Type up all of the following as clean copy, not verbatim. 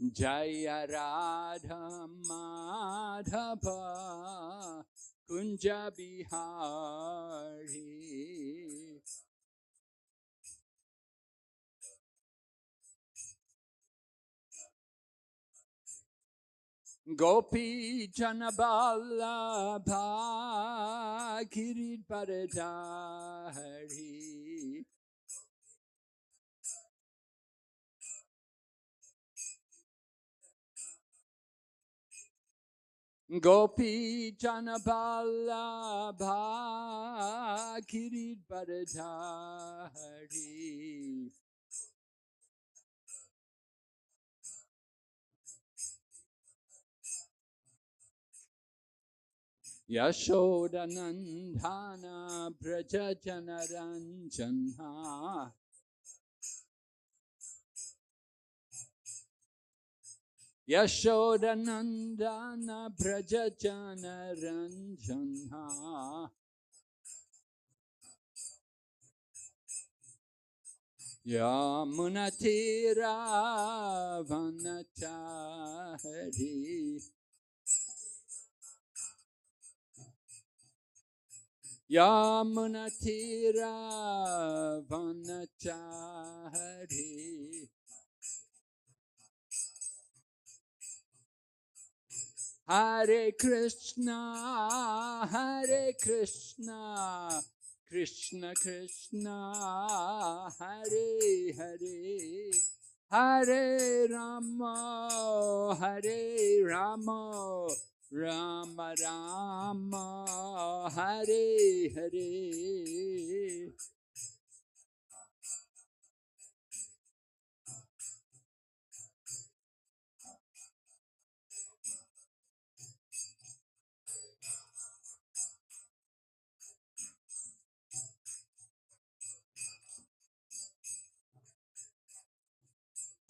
Jaya Radha Madhava Kunja Bihari. Gopi Janaballabha Kirit Paradhari. Gopi Janaballabha Kirit Paradhari. Yashodanandana Braja Janaranjana. Yashodanandana Braja Janaranjana. Yamunatira Vanachari. Yamunatira Vanachari. Hare Krishna, Hare Krishna, Krishna Krishna, Hare Hare, Hare Rama, Hare Rama, Rama Rama, Hare Hare.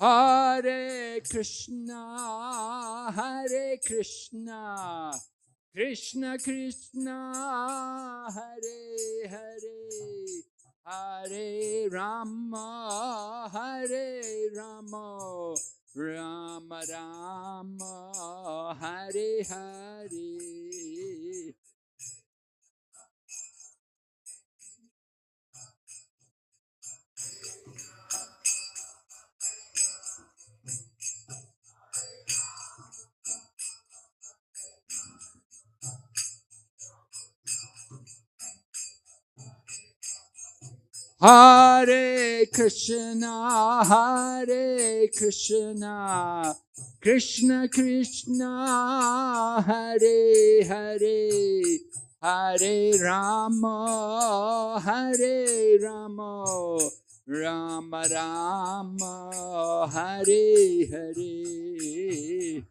Hare Krishna, Hare Krishna, Krishna Krishna, Hare Hare, Hare Rama, Hare Rama, Rama Rama, Hare Hare. Hare Krishna, Hare Krishna, Krishna Krishna, Hare Hare, Hare Rama, Hare Rama, Rama Rama, Hare Hare.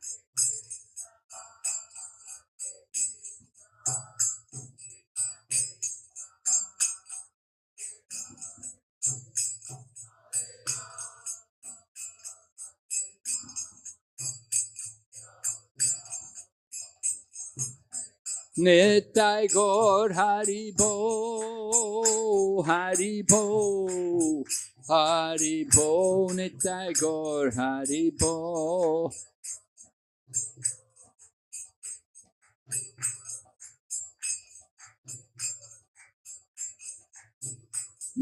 Nitai Gaur Hari Bo, Hari Bo, Hari Bo, Nitai Gaur Hari Bo.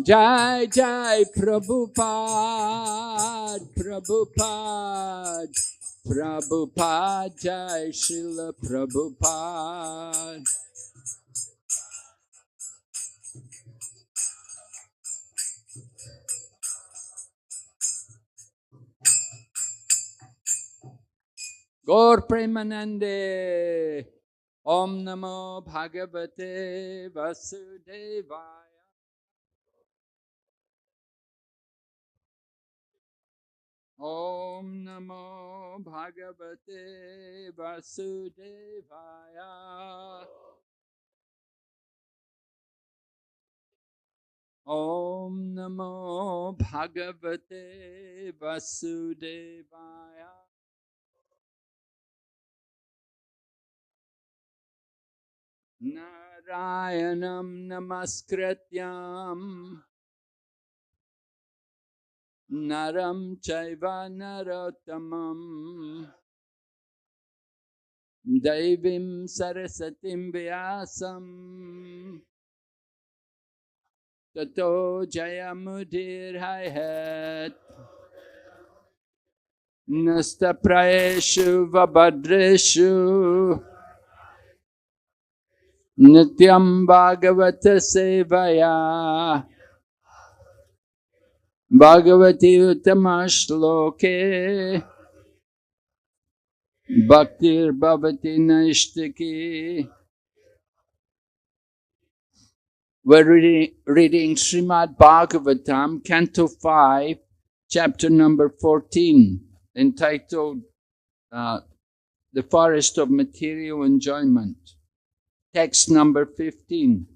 Jai Jai Prabhupada, Prabhupada, Prabhupada, Jai Srila Prabhupada. Gaur Premanande, Om Namo Bhagavate Vasudevaya. Om Namo Bhagavate Vasudevaya. Om Namo Bhagavate Vasudevaya. Narayanam Namaskrityam Naram chaiva narottamam Devim Sarasatim Vyasam Tato Jayamudir Hayat Nasta Praeshu Vabhadreshu Nityam Bhagavata Sevaya Bhagavati Uttamashloke Bhaktir Bhavati Naishtaki. We're reading Srimad Bhagavatam, Canto 5, chapter number 14, entitled The Forest of Material Enjoyment. Text number 15.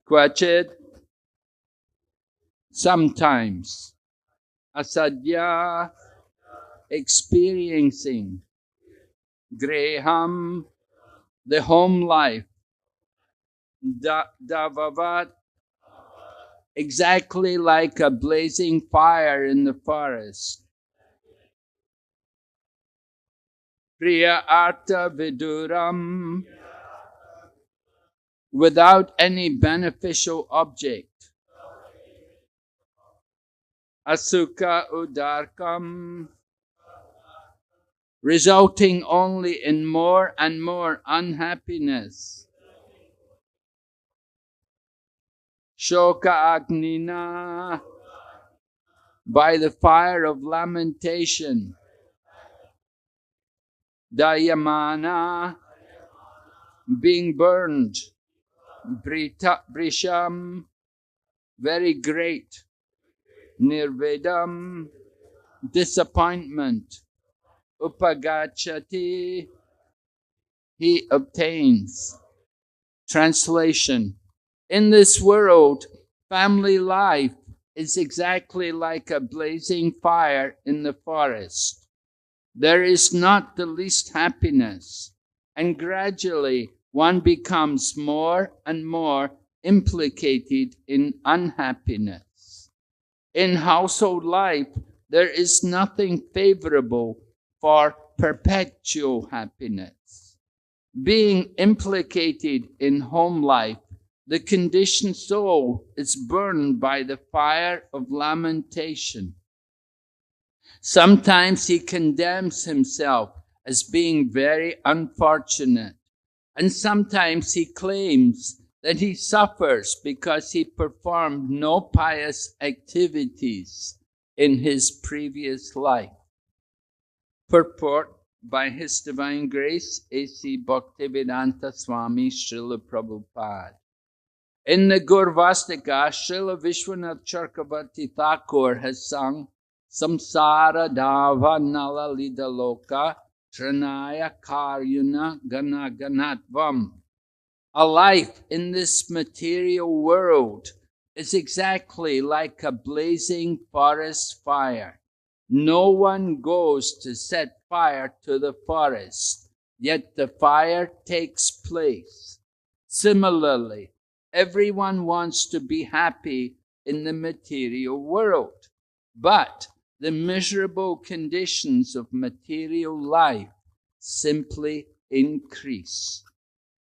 Kvachit, sometimes, asadya, experiencing, greham, the home life, davavat, exactly like a blazing fire in the forest. Priya artha viduram, without any beneficial object. Asukha udarkam, resulting only in more and more unhappiness. Shoka agnina, by the fire of lamentation. Dayamana, being burned. Brisham, very great. Nirvedam, disappointment. Upagachati, he obtains. Translation. In this world, family life is exactly like a blazing fire in the forest. There is not the least happiness, and gradually one becomes more and more implicated in unhappiness. In household life, there is nothing favorable for perpetual happiness. Being implicated in home life, the conditioned soul is burned by the fire of lamentation. Sometimes he condemns himself as being very unfortunate, and sometimes he claims that he suffers because he performed no pious activities in his previous life. Purport by His Divine Grace, A.C. Bhaktivedanta Swami Srila Prabhupada. In the Gurvastika, Srila Vishwanath Chakravarti Thakur has sung Samsara Dava Nala Lida Loka Tranaya Karyuna Gana Ganatvam. A life in this material world is exactly like a blazing forest fire. No one goes to set fire to the forest, yet the fire takes place. Similarly, everyone wants to be happy in the material world, but the miserable conditions of material life simply increase.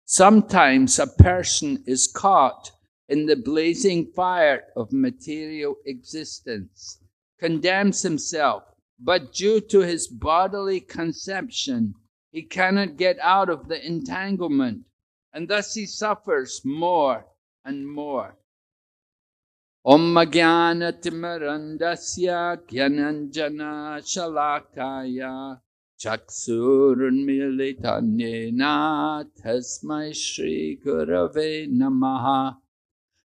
Sometimes a person is caught in the blazing fire of material existence, condemns himself, but due to his bodily conception, he cannot get out of the entanglement, and thus he suffers more and more. Om Jnana Timarandasya Gyananjana Shalakaya Chaksurunmilitanyena Tasmai Shri Gurave Namaha.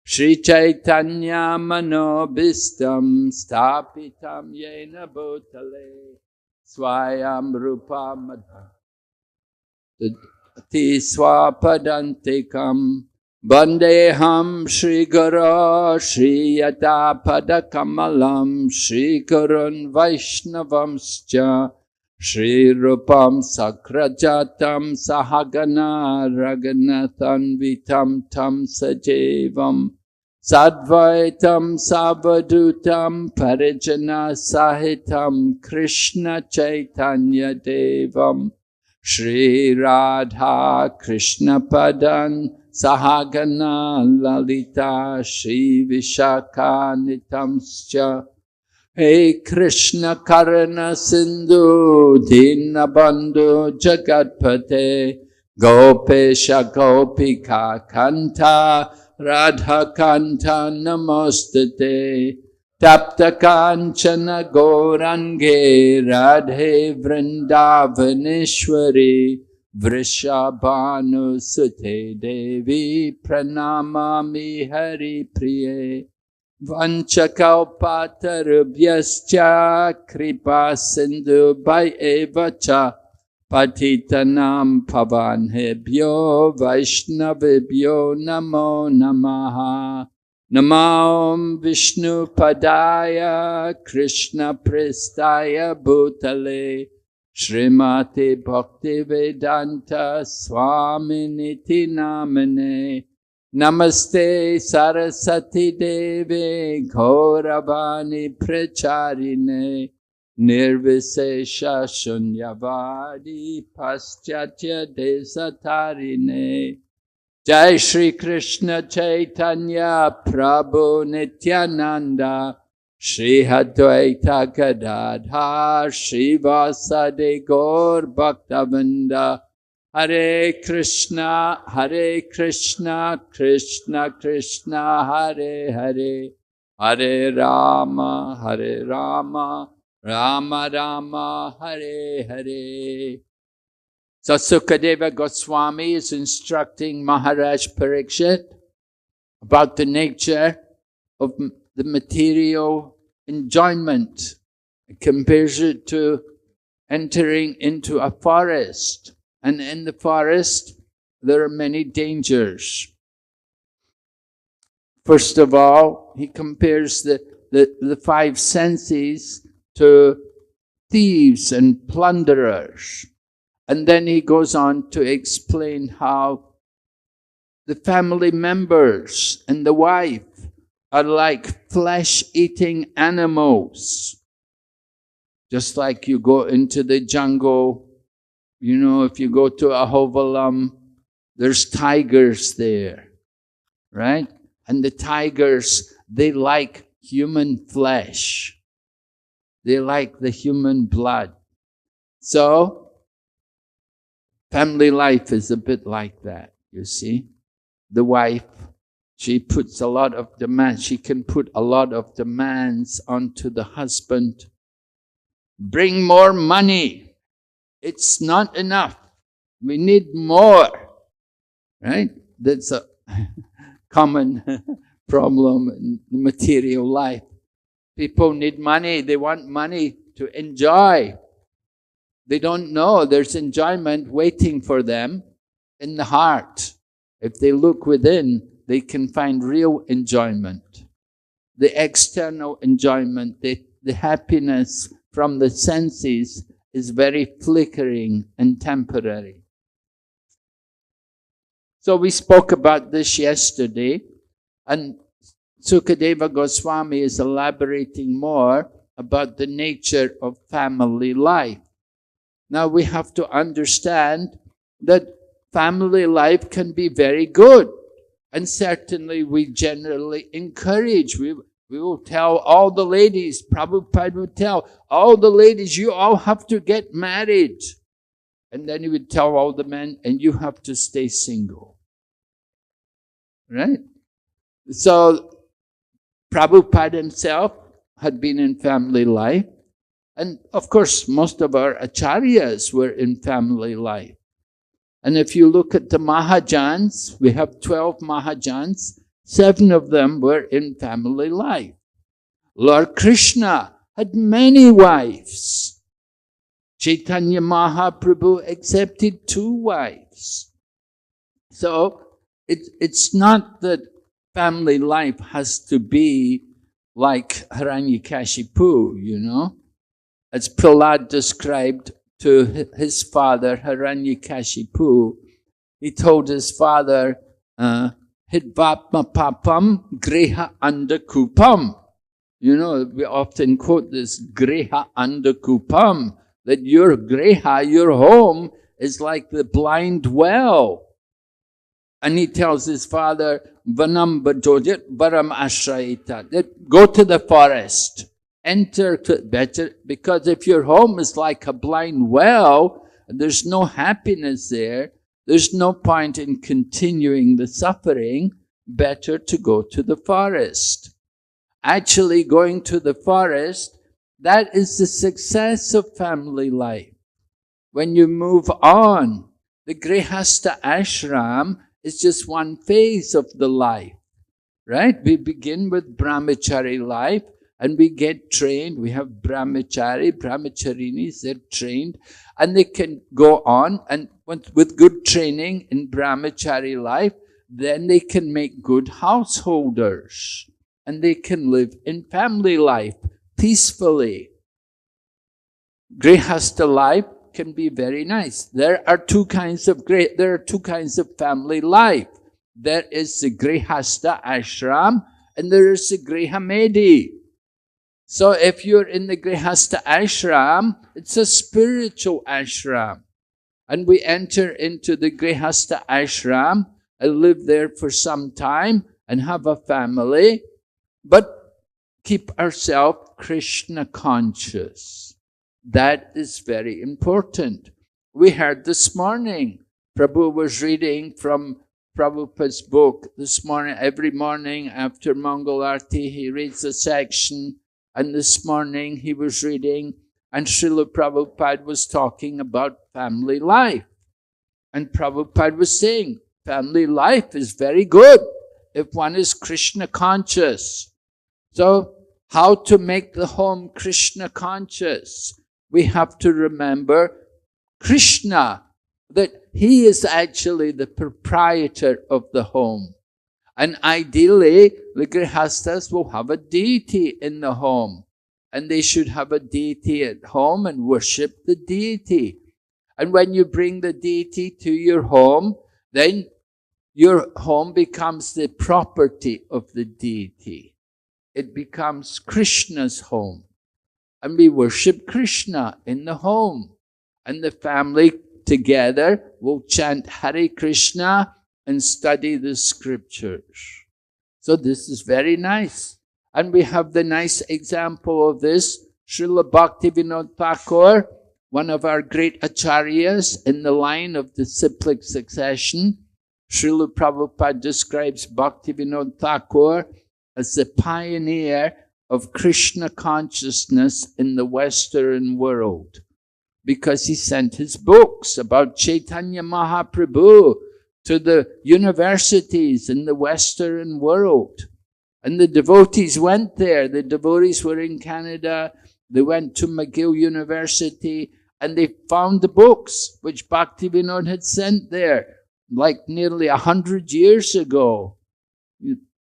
Shri Chaitanya Manobhistam Stapitam Yena Bhutale Swayam Rupa Madhati Swapadantikam Bandeham Shri Guru Shri Yata Padakamalam Shri Gurun Vaishnavamscha Shri Rupam Sakrajatam Sahagana Raganathan Vitam Tam Sajevam Sadvaitam Savadutam Parijana Sahitam Krishna Chaitanya Devam Shri Radha Krishna Padan Sahagana Lalita Shri Vishaka Nitamscha Hey Krishna Karana Sindhu Dinabandhu Jagatpate Gopesha Gopika Kanta Radha Kanta Namostate Tapta Kanchana Gourange Radhe Vrindavaneshwari Vrishabhanu Sute Devi Pranamami Hari Priye Vanchakalpatarubhyascha Kripa Sindhu Bhayevacha Patitanam Pavanebhyo Vaishnavibhyo Namo Namaha Namo Vishnu Padaya Krishna Prestaya Bhutale Srimati Bhaktivedanta Swaminiti Namane Namaste Sarasati Devi Gauravani Pracharine Nirvisesha Shunyavadi Paschatya Desatarine Jai Shri Krishna Chaitanya Prabhu Nityananda Shri Advaita Gadadhar Shri Vasade Gaur Bhaktavinda Hare Krishna, Krishna Krishna, Hare Hare, Hare Rama, Rama Rama, Hare Hare. So Sukadeva Goswami is instructing Maharaj Parikshit about the nature of the material enjoyment. He compares it to entering into a forest. And in the forest, there are many dangers. First of all, he compares the five senses to thieves and plunderers. And then he goes on to explain how the family members and the wife are like flesh-eating animals. Just like you go into the jungle. You know, if you go to Ahovalam, there's tigers there, right? And the tigers, they like human flesh. They like the human blood. So, family life is a bit like that, you see. The wife, she puts a lot of demands. She can put a lot of demands onto the husband. Bring more money. It's not enough. We need more, right? That's a common problem in material life. People need money. They want money to enjoy. They don't know there's enjoyment waiting for them in the heart. If they look within, they can find real enjoyment. The external enjoyment, the happiness from the senses is very flickering and temporary. So we spoke about this yesterday, and Sukadeva Goswami is elaborating more about the nature of family life. Now we have to understand that family life can be very good, and certainly we generally encourage. We will tell all the ladies, Prabhupada would tell all the ladies, you all have to get married. And then he would tell all the men, and you have to stay single. Right? So, Prabhupada himself had been in family life. And of course, most of our acharyas were in family life. And if you look at the Mahajans, we have 12 Mahajans. 7 of them were in family life. Lord Krishna had many wives. Chaitanya Mahaprabhu accepted 2 wives. So it's not that family life has to be like Hiranyakashipu, you know. As Prahlad described to his father, Hiranyakashipu, he told his father, hidvatma papam griha andakupam. You know, we often quote this griha andakupam, that your griha, your home, is like the blind well. And he tells his father, Vanam Bajojit Varam Ashrayita, that go to the forest, enter to better, because if your home is like a blind well, there's no happiness there, there's no point in continuing the suffering, better to go to the forest. Actually, going to the forest, that is the success of family life. When you move on, the Grihastha ashram is just one phase of the life, right? We begin with brahmachari life and we get trained. We have brahmacharinis, they're trained and they can go on and with good training in brahmachari life, then they can make good householders and they can live in family life peacefully. Grihastha life can be very nice. There are two kinds of family life. There is the Grihastha ashram and there is the Grihamedi. So if you're in the Grihastha ashram, it's a spiritual ashram. And we enter into the Grihastha ashram and live there for some time and have a family, but keep ourselves Krishna conscious. That is very important. We heard this morning, Prabhu was reading from Prabhupada's book this morning. Every morning after Mangal Arati, he reads a section. And this morning he was reading, and Srila Prabhupada was talking about family life. And Prabhupada was saying, family life is very good if one is Krishna conscious. So, how to make the home Krishna conscious? We have to remember Krishna, that he is actually the proprietor of the home. And ideally, the Grihasthas will have a deity in the home. And they should have a deity at home and worship the deity. And when you bring the deity to your home, then your home becomes the property of the deity. It becomes Krishna's home. And we worship Krishna in the home. And the family together will chant Hare Krishna and study the scriptures. So this is very nice. And we have the nice example of this. Srila Bhaktivinoda Thakur, one of our great acharyas in the line of the cyclic succession. Srila Prabhupada describes Bhaktivinoda Thakur as the pioneer of Krishna consciousness in the Western world, because he sent his books about Chaitanya Mahaprabhu to the universities in the Western world. And the devotees went there. The devotees were in Canada. They went to McGill University and they found the books which Bhaktivinoda had sent there, like nearly 100 years ago.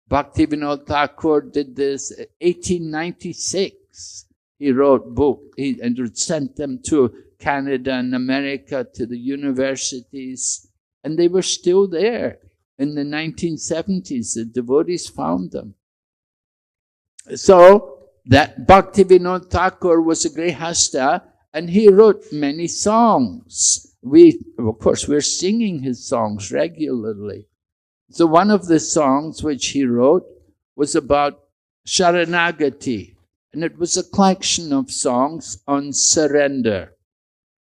Bhaktivinoda Thakur did this in 1896. He wrote books and sent them to Canada and America, to the universities. And they were still there in the 1970s. The devotees found them. So, that Bhaktivinoda Thakur was a Grihastha, and he wrote many songs. Of course, we're singing his songs regularly. So one of the songs which he wrote was about Sharanagati, and it was a collection of songs on surrender.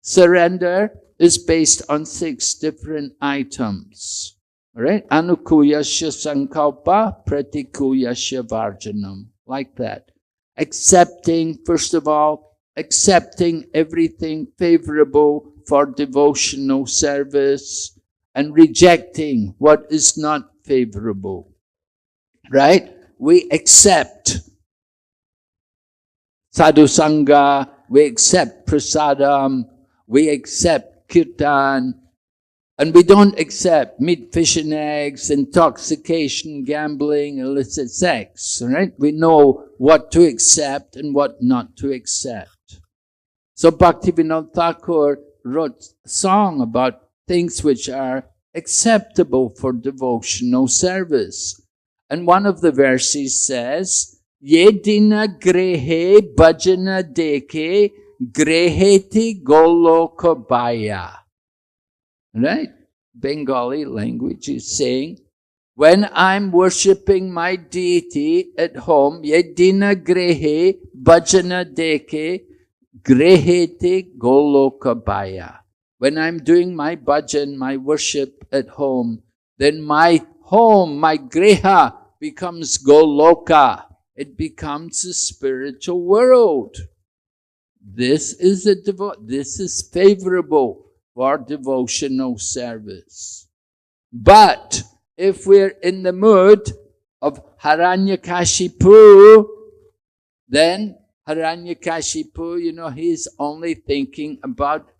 Surrender is based on 6 different items. All right? Anukuyasya sankalpa pratikuyasya varjanam. Like that. Accepting, first of all, accepting everything favorable for devotional service and rejecting what is not favorable. Right? We accept sadhu sangha, we accept prasadam, we accept kirtan, and we don't accept meat, fish and eggs, intoxication, gambling, illicit sex, right? We know what to accept and what not to accept. So Bhaktivinoda Thakur wrote a song about things which are acceptable for devotional service. And one of the verses says, Yedina grehe bhajana deke greheti golokabaya. Right? Bengali language is saying, when I'm worshipping my deity at home, Yedina grehe bhajana deke greheti golokabaya. When I'm doing my bhajan, my worship at home, then my home, my greha, becomes goloka. It becomes a spiritual world. This is favorable for devotional service. But if we're in the mood of Hiranyakashipu, then Hiranyakashipu, he's only thinking about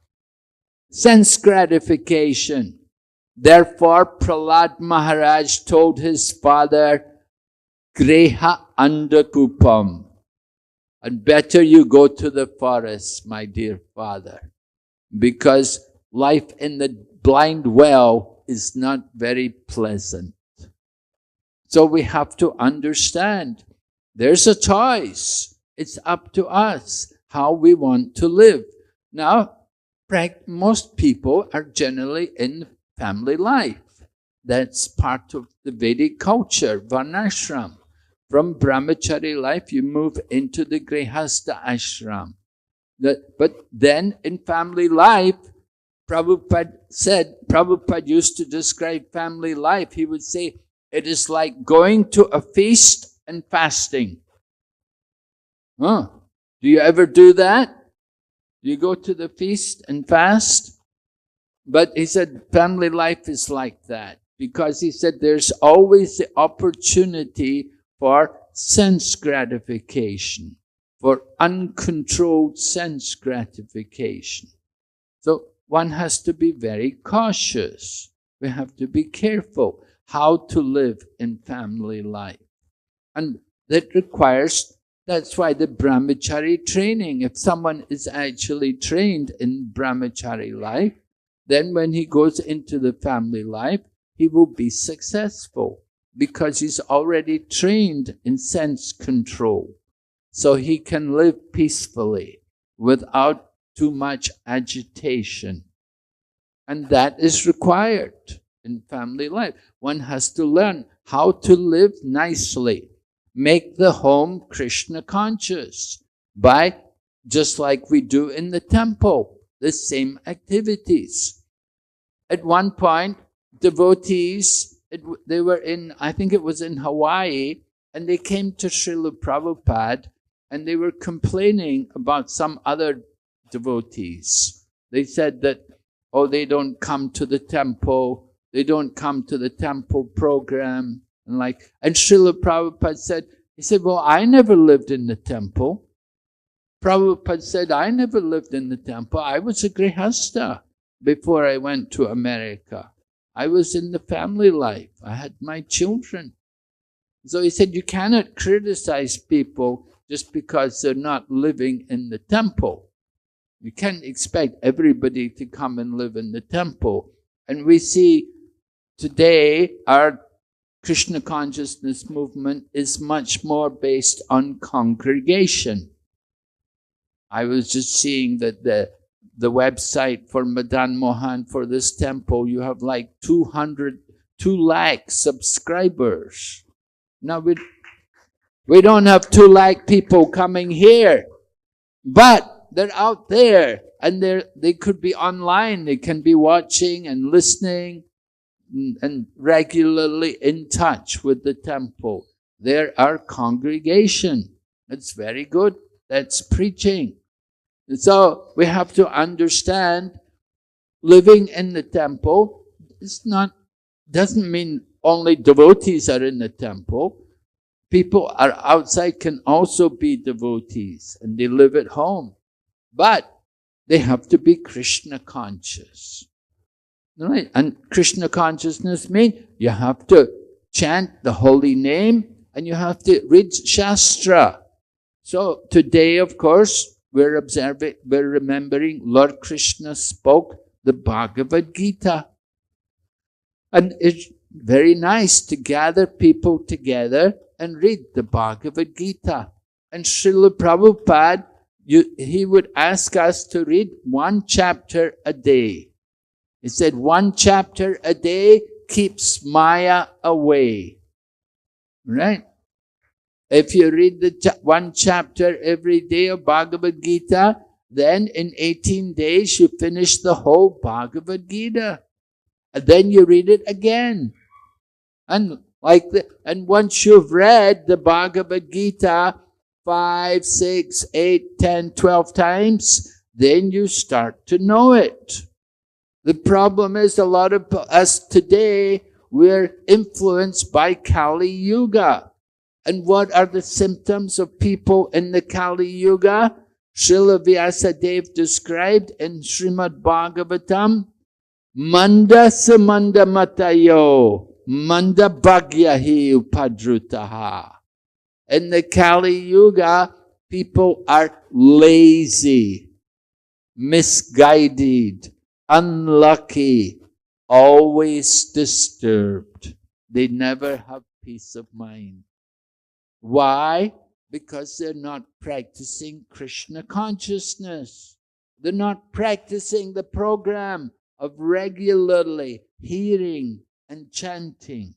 sense gratification. Therefore, Prahlad Maharaj told his father, Greha Andakupam. And better you go to the forest, my dear father, because life in the blind well is not very pleasant. So we have to understand there's a choice. It's up to us how we want to live. Now, most people are generally in family life. That's part of the Vedic culture, Varnashram. From brahmachari life, you move into the grihastha ashram. But then in family life, Prabhupada used to describe family life. He would say, it is like going to a feast and fasting. Do you ever do that? Do you go to the feast and fast? But he said family life is like that, because he said there's always the opportunity for sense gratification, for uncontrolled sense gratification. So one has to be very cautious. We have to be careful how to live in family life. And that's why the brahmachari training, if someone is actually trained in brahmachari life, then when he goes into the family life, he will be successful, because he's already trained in sense control. So he can live peacefully without too much agitation. And that is required in family life. One has to learn how to live nicely. Make the home Krishna conscious by, just like we do in the temple, the same activities. At one point, devotees, they were I think it was in Hawaii, and they came to Srila Prabhupada, and they were complaining about some other devotees. They said that, they don't come to the temple, they don't come to the temple program, and Srila Prabhupada said, well, I never lived in the temple. Prabhupada said, I never lived in the temple. I was a grihastha before I went to America. I was in the family life. I had my children. So he said, you cannot criticize people just because they're not living in the temple. You can't expect everybody to come and live in the temple. And we see today our Krishna consciousness movement is much more based on congregation. I was just seeing that the website for Madan Mohan for this temple, you have like 2 lakh subscribers. Now we don't have 2 lakh people coming here, but they're out there, and they could be online. They can be watching and listening and regularly in touch with the temple. They're our congregation. That's very good. That's preaching. And so we have to understand living in the temple doesn't mean only devotees are in the temple. People are outside can also be devotees, and they live at home. But they have to be Krishna conscious. Right? And Krishna consciousness means you have to chant the holy name, and you have to read Shastra. So today, of course, we're remembering Lord Krishna spoke the Bhagavad Gita. And it's very nice to gather people together and read the Bhagavad Gita. And Srila Prabhupada, he would ask us to read one chapter a day. He said, one chapter a day keeps Maya away. Right? If you read one chapter every day of Bhagavad Gita, then in 18 days you finish the whole Bhagavad Gita. And then you read it again. And once you've read the Bhagavad Gita 5, 6, 8, 10, 12 times, then you start to know it. The problem is a lot of us today, we're influenced by Kali Yuga. And what are the symptoms of people in the Kali Yuga? Srila Vyasadeva described in Srimad Bhagavatam, Manda samanda matayo, manda bhagyahi upadrutaha. In the Kali Yuga, people are lazy, misguided, unlucky, always disturbed. They never have peace of mind. Why? Because they're not practicing Krishna consciousness. They're not practicing the program of regularly hearing and chanting.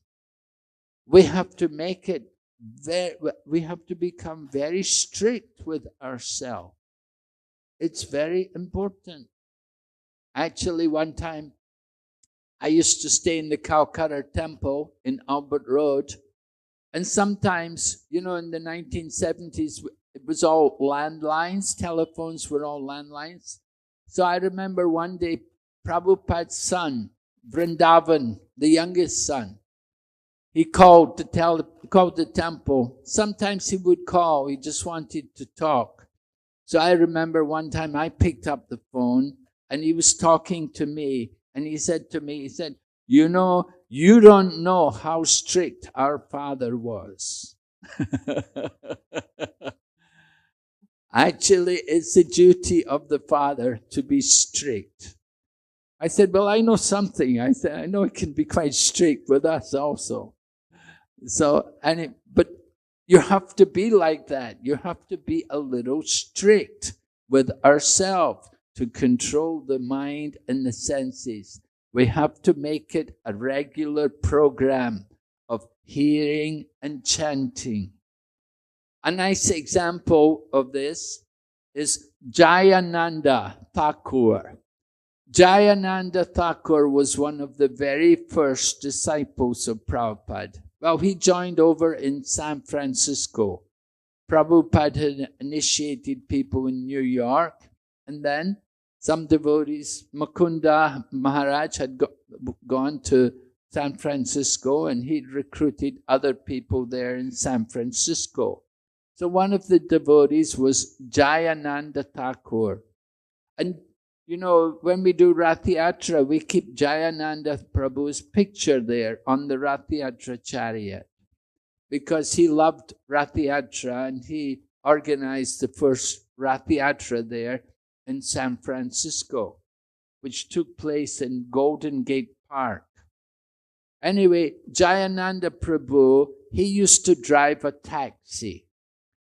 We have to make it we have to become very strict with ourselves. It's very important. Actually, one time, I used to stay in the Calcutta Temple in Albert Road. And sometimes, in the 1970s, it was all landlines. Telephones were all landlines. So I remember one day, Prabhupada's son, Vrindavan, the youngest son, he called the temple. Sometimes he would call. He just wanted to talk. So I remember one time I picked up the phone and he was talking to me. And he said to me, you don't know how strict our father was. Actually, it's the duty of the father to be strict. I said, well, I know something. I said, I know it can be quite strict with us also. But you have to be like that. You have to be a little strict with ourselves to control the mind and the senses. We have to make it a regular program of hearing and chanting. A nice example of this is Jayananda Thakur. Jayananda Thakur was one of the very first disciples of Prabhupada. Well, he joined over in San Francisco. Prabhupada had initiated people in New York, and then some devotees, Mukunda Maharaj had gone to San Francisco, and he'd recruited other people there in San Francisco. So one of the devotees was Jayananda Thakur. And when we do Rath Yatra, we keep Jayananda Prabhu's picture there on the Rath Yatra chariot, because he loved Rath Yatra and he organized the first Rath Yatra there in San Francisco, which took place in Golden Gate Park. Anyway, Jayananda Prabhu, he used to drive a taxi.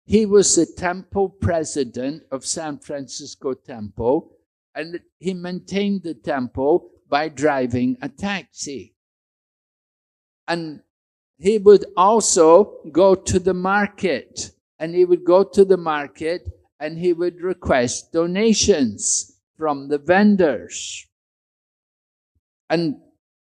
He was the temple president of San Francisco Temple, and he maintained the temple by driving a taxi. And he would also go to the market, and he would go to the market and he would request donations from the vendors. And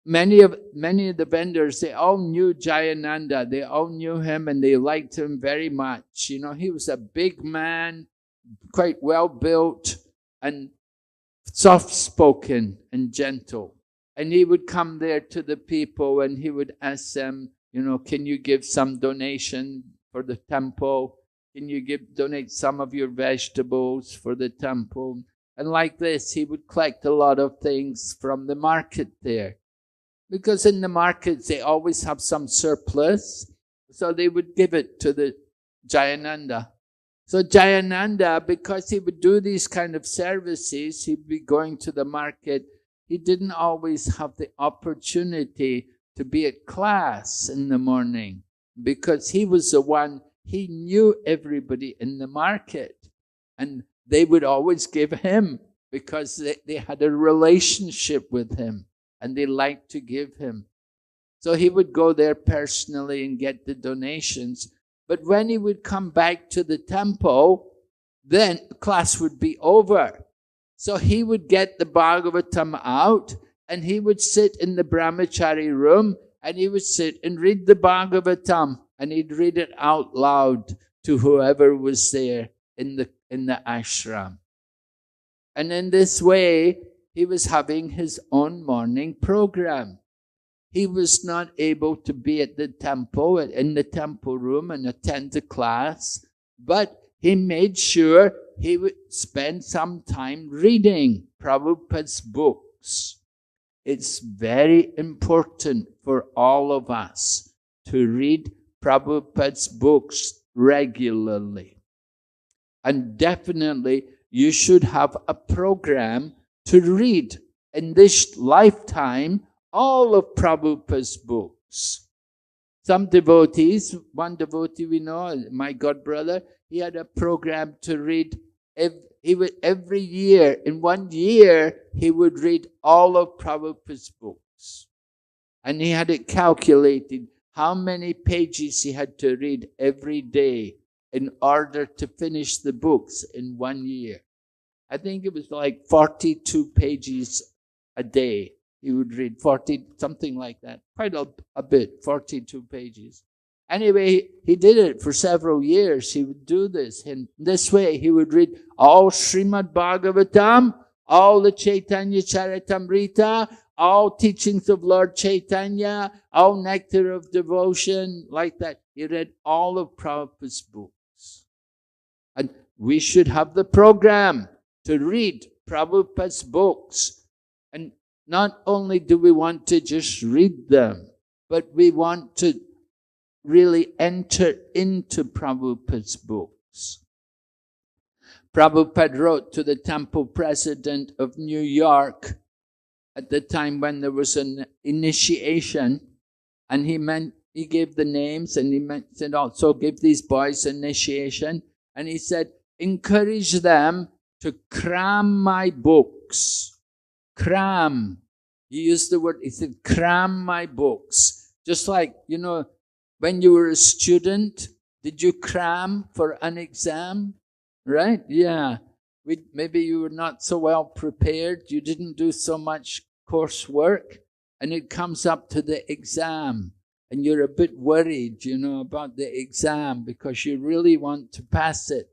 many of the vendors, they all knew Jayananda. They all knew him and they liked him very much. He was a big man, quite well built and soft-spoken and gentle. And he would come there to the people and he would ask them, can you give some donation for the temple? Can you donate some of your vegetables for the temple? And like this, he would collect a lot of things from the market there. Because in the markets, they always have some surplus. So they would give it to the Jayananda. So Jayananda, because he would do these kind of services, he'd be going to the market. He didn't always have the opportunity to be at class in the morning, because he was the one, he knew everybody in the market. And they would always give him, because they had a relationship with him and they liked to give him. So he would go there personally and get the donations. But when he would come back to the temple, then class would be over. So he would get the Bhagavatam out and he would sit in the brahmachari room and he would sit and read the Bhagavatam, and he'd read it out loud to whoever was there in the ashram. And in this way, he was having his own morning program. He was not able to be at the temple, in the temple room and attend the class, but he made sure he would spend some time reading Prabhupada's books. It's very important for all of us to read Prabhupada's books regularly. And definitely you should have a program to read in this lifetime all of Prabhupada's books. Some devotees, one devotee we know, my godbrother, he had a program to read. Every year, in 1 year, he would read all of Prabhupada's books. And he had it calculated how many pages he had to read every day in order to finish the books in 1 year. I think it was like 42 pages a day. He would read 40, something like that. Quite a bit, 42 pages. Anyway, he did it for several years. He would do this. And this way, he would read all Srimad Bhagavatam, all the Chaitanya Charitamrita, all teachings of Lord Chaitanya, all Nectar of Devotion, like that. He read all of Prabhupada's books. And we should have the program to read Prabhupada's books. And not only do we want to just read them, but we want to really enter into Prabhupada's books. Prabhupada wrote to the temple president of New York at the time when there was an initiation, and he gave the names, and he said also give these boys initiation, and he said encourage them to cram my books. Cram. He used the word, he said cram my books. Just like, when you were a student, did you cram for an exam? Right? Yeah. Maybe you were not so well prepared. You didn't do so much coursework. And it comes up to the exam. And you're a bit worried, about the exam because you really want to pass it.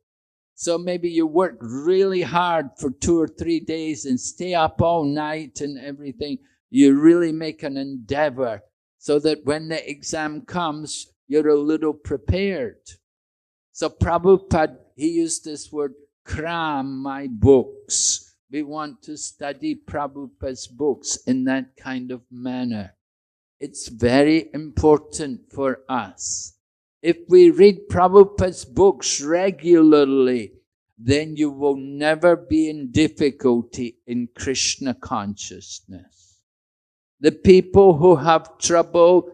So maybe you work really hard for 2 or 3 days and stay up all night and everything. You really make an endeavor so that when the exam comes, you're a little prepared. So Prabhupada, he used this word, cram my books. We want to study Prabhupada's books in that kind of manner. It's very important for us. If we read Prabhupada's books regularly, then you will never be in difficulty in Krishna consciousness. The people who have trouble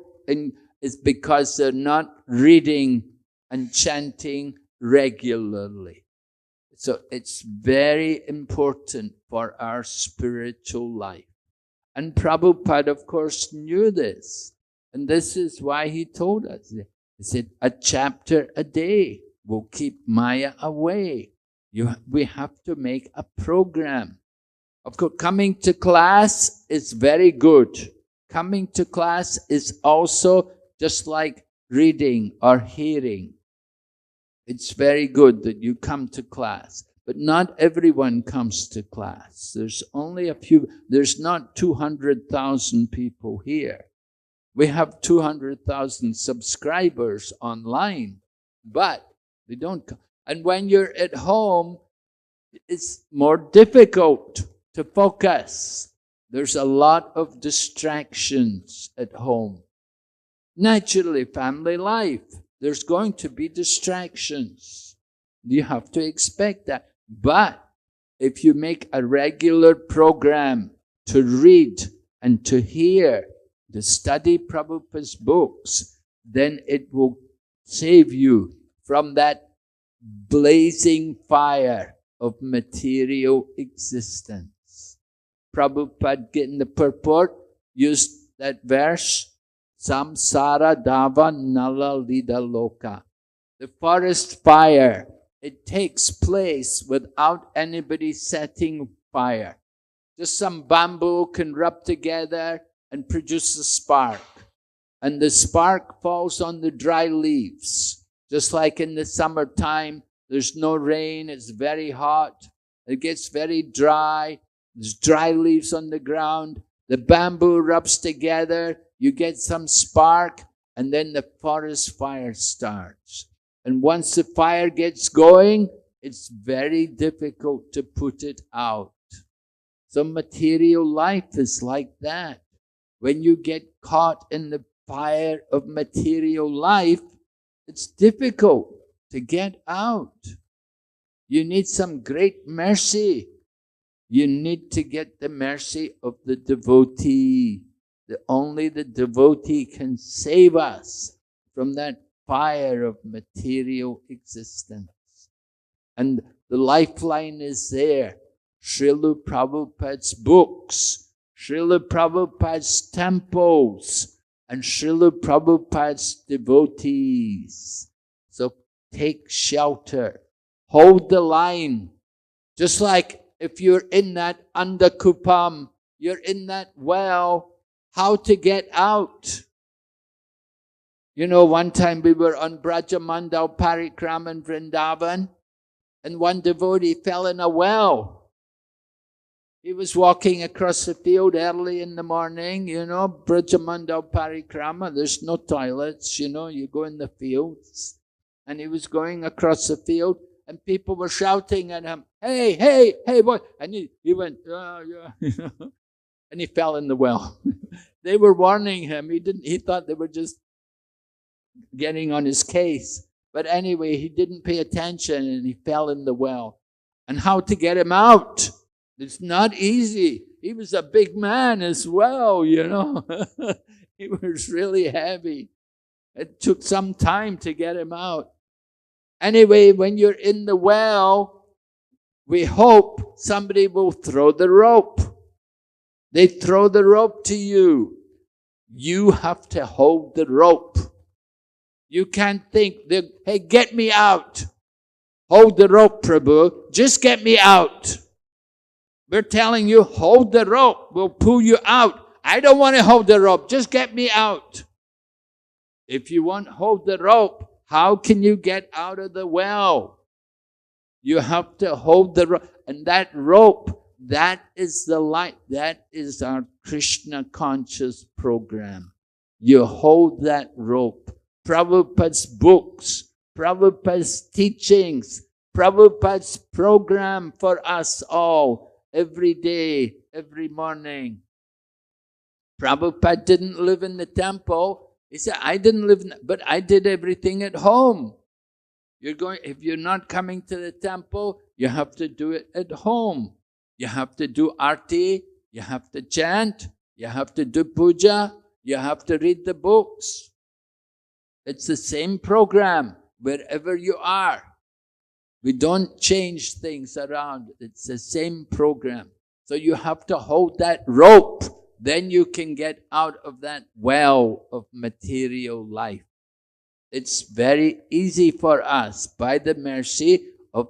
is because they're not reading and chanting regularly. So it's very important for our spiritual life. And Prabhupada, of course, knew this. And this is why he told us. He said, a chapter a day will keep Maya away. We have to make a program. Of course, coming to class is very good. Coming to class is also just like reading or hearing. It's very good that you come to class. But not everyone comes to class. There's only a few. There's not 200,000 people here. We have 200,000 subscribers online, but they don't come. And when you're at home, it's more difficult to focus. There's a lot of distractions at home. Naturally, family life, there's going to be distractions. You have to expect that. But if you make a regular program to read and to hear to study Prabhupada's books, then it will save you from that blazing fire of material existence. Prabhupada, in the purport, used that verse, Samsara Dava Nala Lida Loka. The forest fire, it takes place without anybody setting fire. Just some bamboo can rub together and produce a spark. And the spark falls on the dry leaves. Just like in the summertime, there's no rain, it's very hot, it gets very dry, there's dry leaves on the ground, the bamboo rubs together, you get some spark, and then the forest fire starts. And once the fire gets going, it's very difficult to put it out. So material life is like that. When you get caught in the fire of material life, it's difficult to get out. You need some great mercy. You need to get the mercy of the devotee. Only the devotee can save us from that fire of material existence. And the lifeline is there. Srila Prabhupada's books, Srila Prabhupada's temples, and Srila Prabhupada's devotees. So take shelter. Hold the line. Just like if you're in that andakupam, you're in that well, how to get out? You know, one time we were on Brajamandal Parikram in Vrindavan, and one devotee fell in a well. He was walking across the field early in the morning, you know, Brajamandal Parikrama, there's no toilets, you know, you go in the fields. And he was going across the field, and people were shouting at him, hey, hey, hey, boy. And he went, yeah, you know, and he fell in the well. They were warning him. He thought they were just getting on his case. But anyway, he didn't pay attention, and he fell in the well. And how to get him out? It's not easy. He was a big man as well, you know. He was really heavy. It took some time to get him out. Anyway, when you're in the well, we hope somebody will throw the rope. They throw the rope to you. You have to hold the rope. You can't think, hey, get me out. Hold the rope, Prabhu. Just get me out. We're telling you, hold the rope. We'll pull you out. I don't want to hold the rope. Just get me out. If you won't hold the rope, how can you get out of the well? You have to hold the rope. And that rope, that is the light. That is our Krishna conscious program. You hold that rope. Prabhupada's books, Prabhupada's teachings, Prabhupada's program for us all. Every day, every morning. Prabhupada didn't live in the temple. He said, I didn't live but I did everything at home. If you're not coming to the temple, you have to do it at home. You have to do arti, you have to chant, you have to do puja, you have to read the books. It's the same program wherever you are. We don't change things around. It's the same program. So you have to hold that rope. Then you can get out of that well of material life. It's very easy for us by the mercy of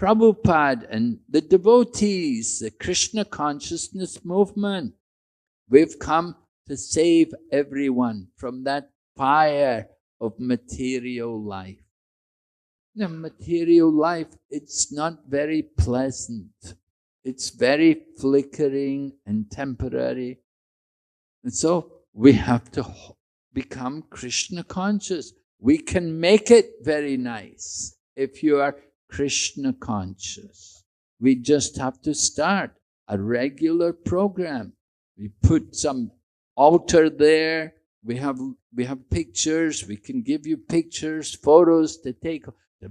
Prabhupada and the devotees, the Krishna consciousness movement. We've come to save everyone from that fire of material life. The material life, it's not very pleasant. It's very flickering and temporary. And so we have to become Krishna conscious. We can make it very nice if you are Krishna conscious. We just have to start a regular program. We put some altar there. We have pictures. We can give you pictures, photos to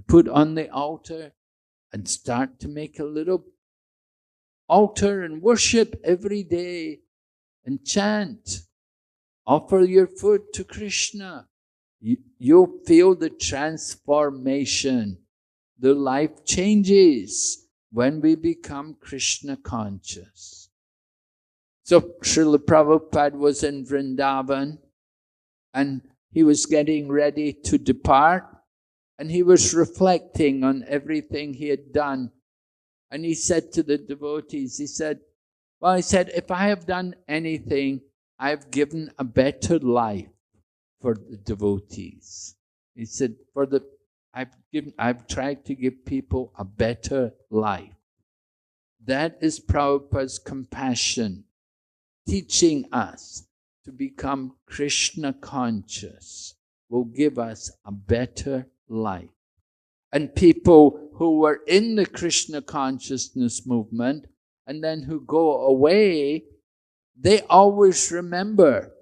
put on the altar, and start to make a little altar and worship every day and chant. Offer your food to Krishna. You'll feel the transformation. The life changes when we become Krishna conscious. So Srila Prabhupada was in Vrindavan and he was getting ready to depart and he was reflecting on everything he had done. And he said to the devotees, he said, if I have done anything, I've given a better life for the devotees. He said, I've tried to give people a better life. That is Prabhupada's compassion, teaching us to become Krishna conscious will give us a better life. And people who were in the Krishna consciousness movement and then who go away, they always remember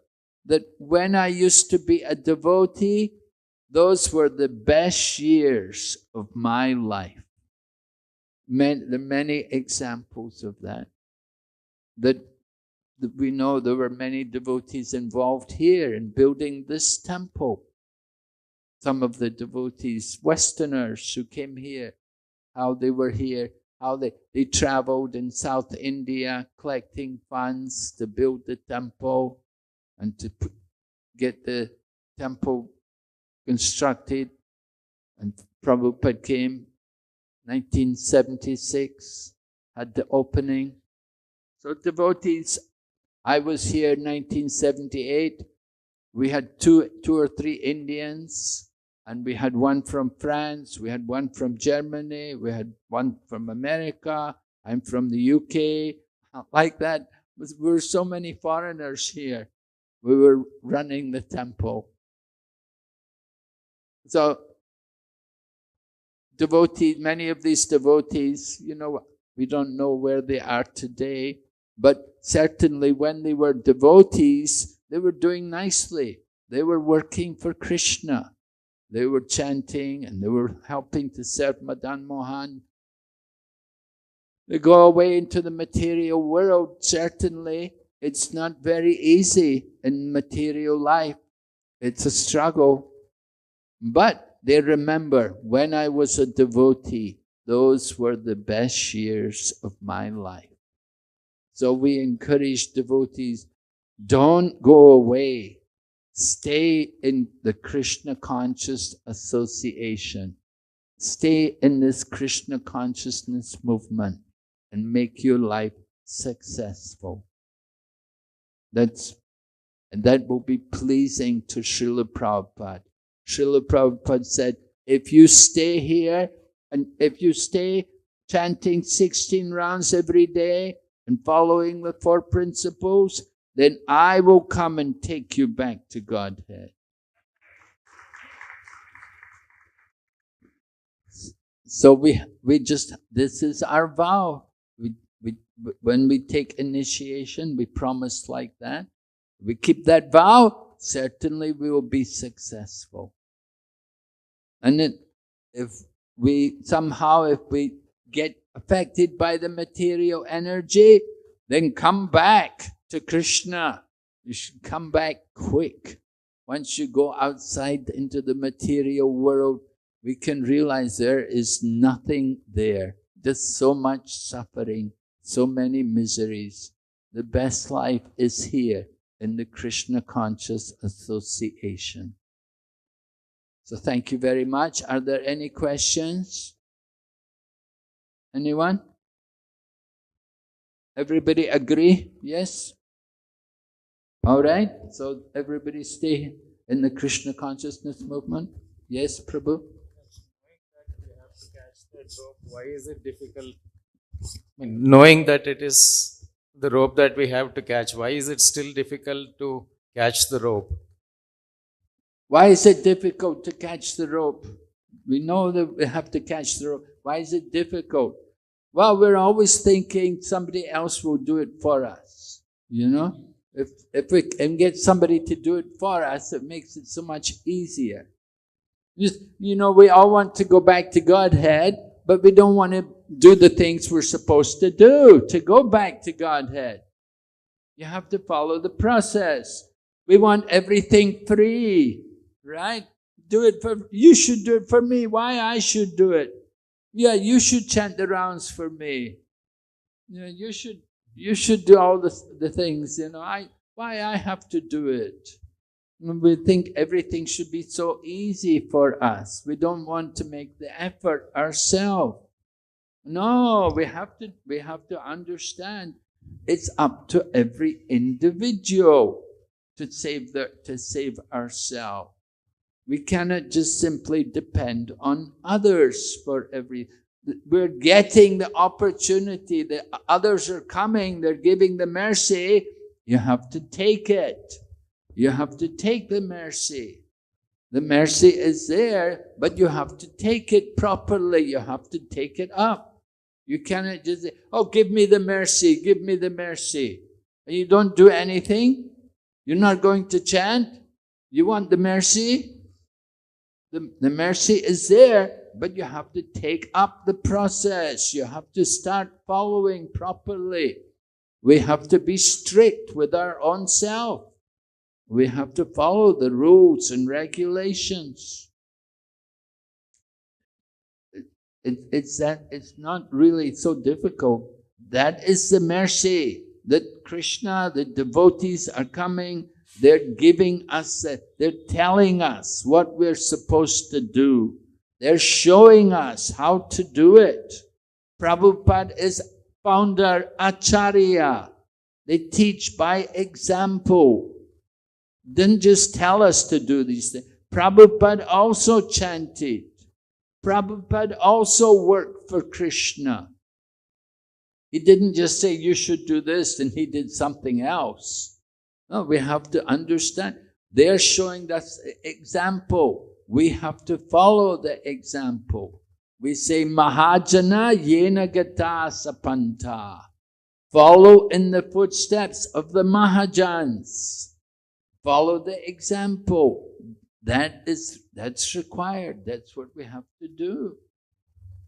that when I used to be a devotee, those were the best years of my life. There are many examples of that. That we know there were many devotees involved here in building this temple. Some of the devotees, Westerners who came here, how they were here, how they traveled in South India collecting funds to build the temple and to get the temple constructed. And Prabhupada came 1976, had the opening. So devotees, I was here 1978. We had two or three Indians, and we had one from France, we had one from Germany, we had one from America, I'm from the UK, like that. There were so many foreigners here. We were running the temple. So devotees, many of these devotees, we don't know where they are today, but certainly when they were devotees, they were doing nicely. They were working for Krishna. They were chanting and they were helping to serve Madan Mohan. They go away into the material world. Certainly, it's not very easy in material life. It's a struggle. But they remember, when I was a devotee, those were the best years of my life. So we encourage devotees, don't go away. Stay in the Krishna conscious association. Stay in this Krishna consciousness movement and make your life successful. And that will be pleasing to Srila Prabhupada. Srila Prabhupada said, if you stay here and if you stay chanting 16 rounds every day and following the 4 principles, then I will come and take you back to Godhead. So this is our vow. When we take initiation, we promise like that. We keep that vow, certainly we will be successful. And if we get affected by the material energy, then come back to Krishna. You should come back quick. Once you go outside into the material world, we can realize there is nothing there. Just so much suffering, so many miseries. The best life is here in the Krishna conscious association. So thank you very much. Are there any questions? Anyone? Everybody agree? Yes? All right. So everybody stay in the Krishna consciousness movement. Yes, Prabhu? Why is it difficult? Knowing that it is the rope that we have to catch, why is it still difficult to catch the rope? Why is it difficult to catch the rope? We know that we have to catch the rope. Why is it difficult? Well, we're always thinking somebody else will do it for us. If we can get somebody to do it for us, it makes it so much easier. We all want to go back to Godhead, but we don't want to do the things we're supposed to do to go back to Godhead. You have to follow the process. We want everything free, right? You should do it for me. Why I should do it? Yeah, you should chant the rounds for me. You should do all the things, why I have to do it? We think everything should be so easy for us. We don't want to make the effort ourselves. No, we have to understand it's up to every individual to save ourselves. We cannot just simply depend on others for we're getting the opportunity. The others are coming, they're giving the mercy. You have to take it. You have to take the mercy. The mercy is there, but you have to take it properly. You have to take it up. You cannot just say, oh, give me the mercy, give me the mercy. And you don't do anything. You're not going to chant. You want the mercy? The mercy is there, but you have to take up the process. You have to start following properly. We have to be strict with our own self. We have to follow the rules and regulations. It's not really so difficult. That is the mercy that Krishna, the devotees are coming. They're giving us, they're telling us what we're supposed to do. They're showing us how to do it. Prabhupada is founder Acharya. They teach by example. Didn't just tell us to do these things. Prabhupada also chanted. Prabhupada also worked for Krishna. He didn't just say, you should do this, and he did something else. No, we have to understand. They're showing us example. We have to follow the example. We say, Mahajana yena gata sapanta. Follow in the footsteps of the Mahajans. Follow the example. That's required. That's what we have to do.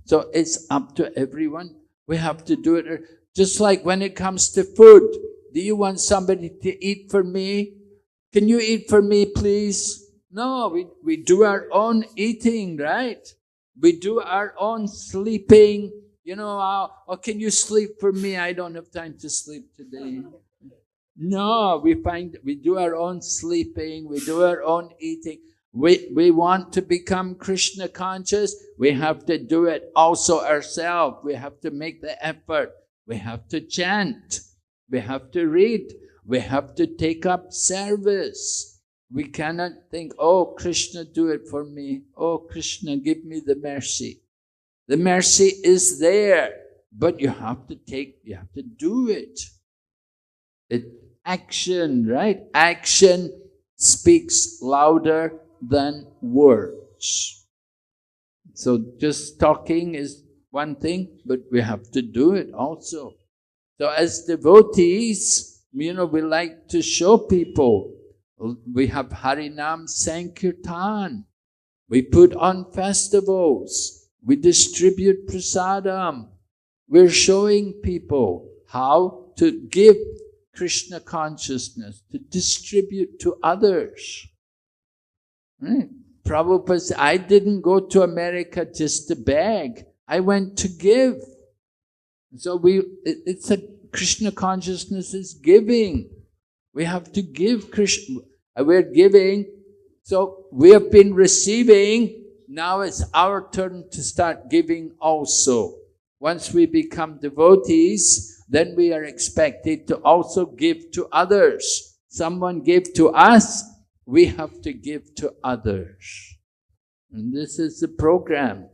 So it's up to everyone. We have to do it. Just like when it comes to food. Do you want somebody to eat for me? Can you eat for me, please? No, we do our own eating, right? We do our own sleeping. Oh, can you sleep for me? I don't have time to sleep today. No, we do our own sleeping. We do our own eating. We want to become Krishna conscious. We have to do it also ourselves. We have to make the effort. We have to chant. We have to read. We have to take up service. We cannot think, oh, Krishna, do it for me. Oh, Krishna, give me the mercy. The mercy is there, but you have to do it. Action, right? Action speaks louder than words. So just talking is one thing, but we have to do it also. So as devotees, we like to show people. We have Harinam Sankirtan. We put on festivals. We distribute prasadam. We're showing people how to give Krishna consciousness, to distribute to others. Right? Prabhupada said, I didn't go to America just to beg. I went to give. So it's a Krishna consciousness is giving. We have to give Krishna. We're giving. So we have been receiving. Now it's our turn to start giving also. Once we become devotees, then we are expected to also give to others. Someone gave to us, we have to give to others. And this is the program.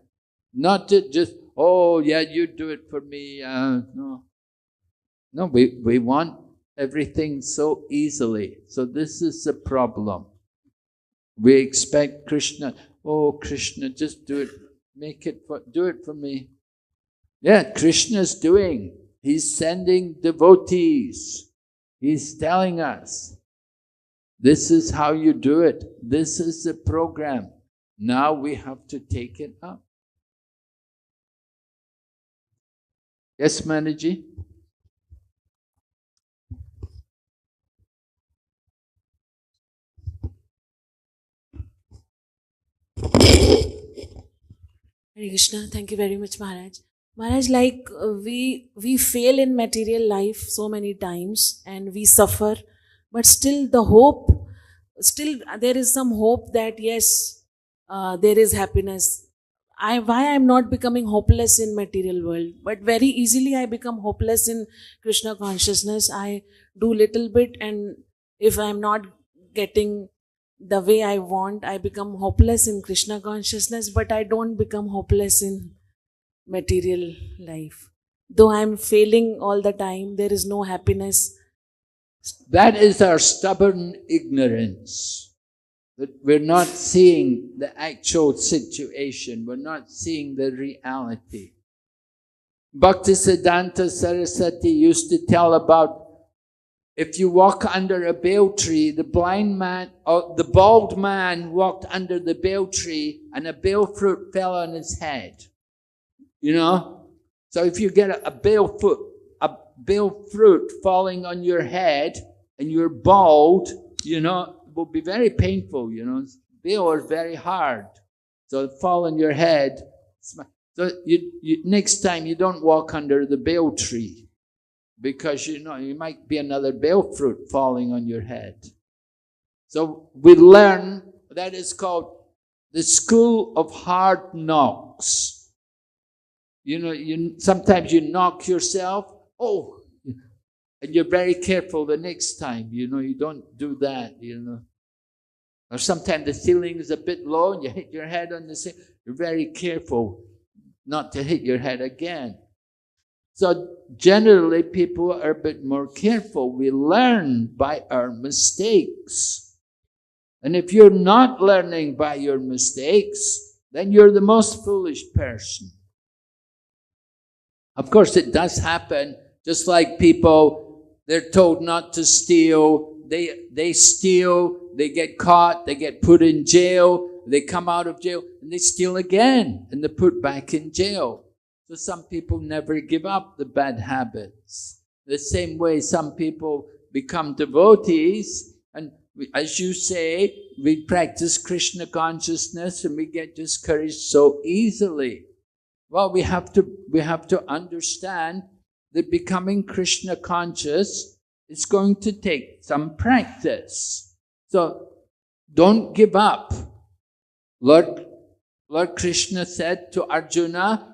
Not to just, oh yeah, you do it for me. No, we want everything so easily. So this is the problem. We expect Krishna, oh Krishna, just do it, do it for me. Yeah, Krishna's doing. He's sending devotees. He's telling us, this is how you do it. This is the program. Now we have to take it up. Yes, Manaji? Hare Krishna. Thank you very much, Maharaj. Maharaj, like we fail in material life so many times and we suffer, but still the hope, still there is some hope that yes, there is happiness. Why I'm not becoming hopeless in material world, but very easily I become hopeless in Krishna consciousness. I do little bit, and if I'm not getting the way I want, I become hopeless in Krishna consciousness, but I don't become hopeless in material life. Though I'm failing all the time, there is no happiness. That is our stubborn ignorance. That we're not seeing the actual situation. We're not seeing the reality. Bhaktisiddhanta Saraswati used to tell about if you walk under a bale tree, the bald man walked under the bale tree and a bale fruit fell on his head. You know? So if you get a bale fruit falling on your head and you're bald, you know, it will be very painful, you know. Bale is very hard. So it fall on your head. So you next time you don't walk under the bale tree, because you know you might be another bale fruit falling on your head. So we learn, that is called the school of hard knocks. You know, sometimes you knock yourself, and you're very careful the next time, you know, you don't do that, you know. Or sometimes the ceiling is a bit low and you hit your head on the ceiling, you're very careful not to hit your head again. So generally people are a bit more careful. We learn by our mistakes. And if you're not learning by your mistakes, then you're the most foolish person. Of course, it does happen, just like people, they're told not to steal, they steal, they get caught, they get put in jail, they come out of jail, and they steal again, and they're put back in jail. So some people never give up the bad habits. The same way some people become devotees, and as you say, we practice Krishna consciousness and we get discouraged so easily. Well, we have to understand that becoming Krishna conscious is going to take some practice. So don't give up. Lord Krishna said to Arjuna,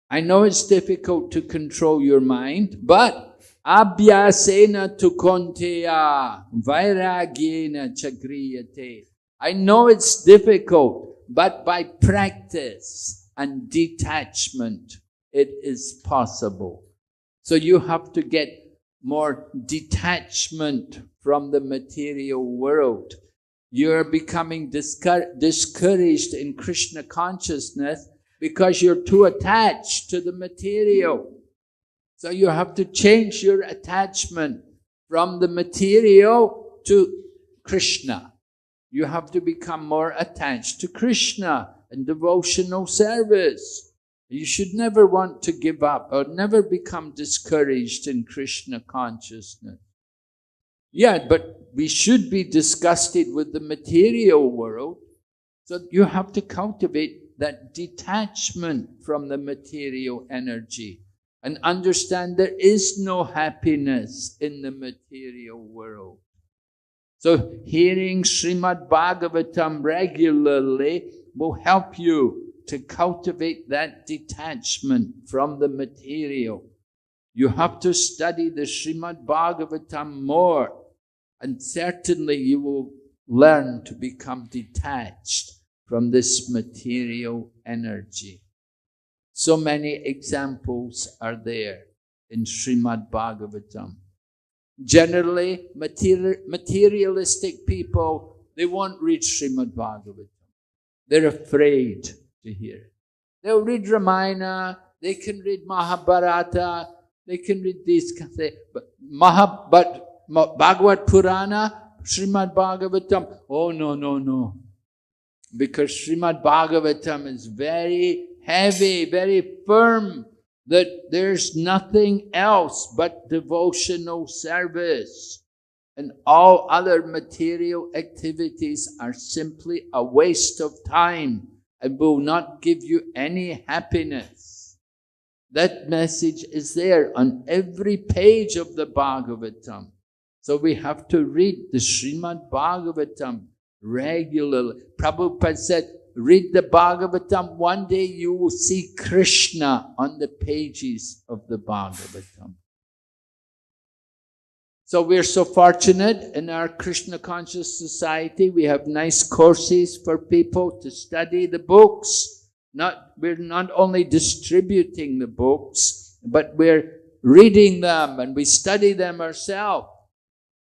I know it's difficult to control your mind, but abhyasena tu konteya vairagyena chagriyate. I know it's difficult, but by practice and detachment, it is possible. So you have to get more detachment from the material world. You're becoming discouraged in Krishna consciousness because you're too attached to the material. So you have to change your attachment from the material to Krishna. You have to become more attached to Krishna and devotional service. You should never want to give up or never become discouraged in Krishna consciousness. Yeah, but we should be disgusted with the material world. So you have to cultivate that detachment from the material energy and understand there is no happiness in the material world. So hearing Srimad Bhagavatam regularly will help you to cultivate that detachment from the material. You have to study the Srimad Bhagavatam more, and certainly you will learn to become detached from this material energy. So many examples are there in Srimad Bhagavatam. Generally, materialistic people, they won't read Srimad Bhagavatam. They're afraid to hear it. They'll read Ramayana, they can read Mahabharata, they can read these kind of things, but Bhagavad Purana, Srimad Bhagavatam, oh no. Because Srimad Bhagavatam is very heavy, very firm, that there's nothing else but devotional service. And all other material activities are simply a waste of time. and will not give you any happiness. That message is there on every page of the Bhagavatam. So we have to read the Srimad Bhagavatam regularly. Prabhupada said, read the Bhagavatam, one day you will see Krishna on the pages of the Bhagavatam. So we're so fortunate in our Krishna conscious society. We have nice courses for people to study the books. We're not only distributing the books, but we're reading them and we study them ourselves.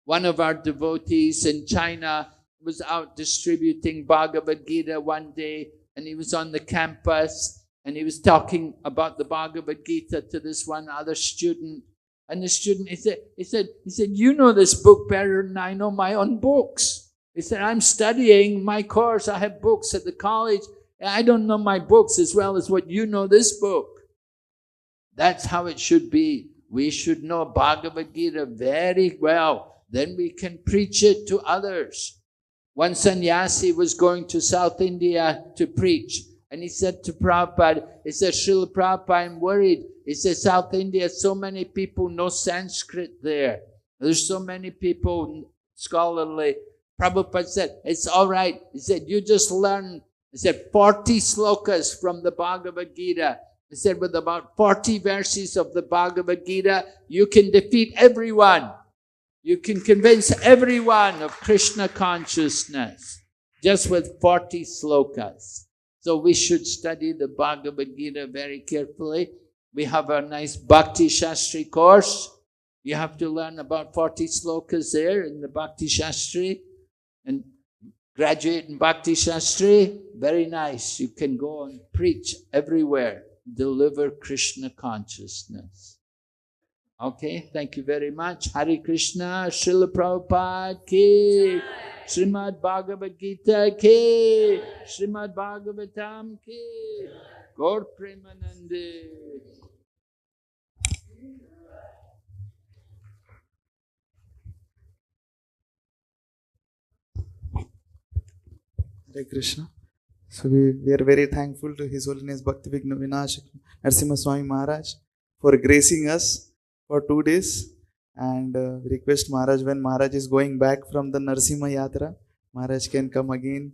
One of our devotees in China was out distributing Bhagavad Gita one day, and he was on the campus and he was talking about the Bhagavad Gita to this one other student. And the student, he said, you know this book better than I know my own books. He said, I'm studying my course. I have books at the college. I don't know my books as well as what you know this book. That's how it should be. We should know Bhagavad Gita very well. Then we can preach it to others. One sannyasi was going to South India to preach. And he said to Prabhupada, he said, Srila Prabhupada, I'm worried. He said, South India, so many people know Sanskrit there. There's so many people scholarly. Prabhupada said, it's all right. He said, you just learn, he said, 40 slokas from the Bhagavad Gita. He said, with about 40 verses of the Bhagavad Gita, you can defeat everyone. You can convince everyone of Krishna consciousness just with 40 slokas. So we should study the Bhagavad Gita very carefully. We have a nice Bhakti Shastri course. You have to learn about 40 slokas there in the Bhakti Shastri and graduate in Bhakti Shastri. Very nice. You can go and preach everywhere. Deliver Krishna consciousness. Okay, thank you very much. Hare Krishna, Srila Prabhupada ki, Srimad Bhagavad Gita ki, Srimad Bhagavatam ki, Gaur Premanande. Hare Krishna. So we are very thankful to His Holiness Bhakti Vigna Vinashak Narasimha Swami Maharaj for gracing us for 2 days, and we request Maharaj, when Maharaj is going back from the Narasimha Yatra, Maharaj can come again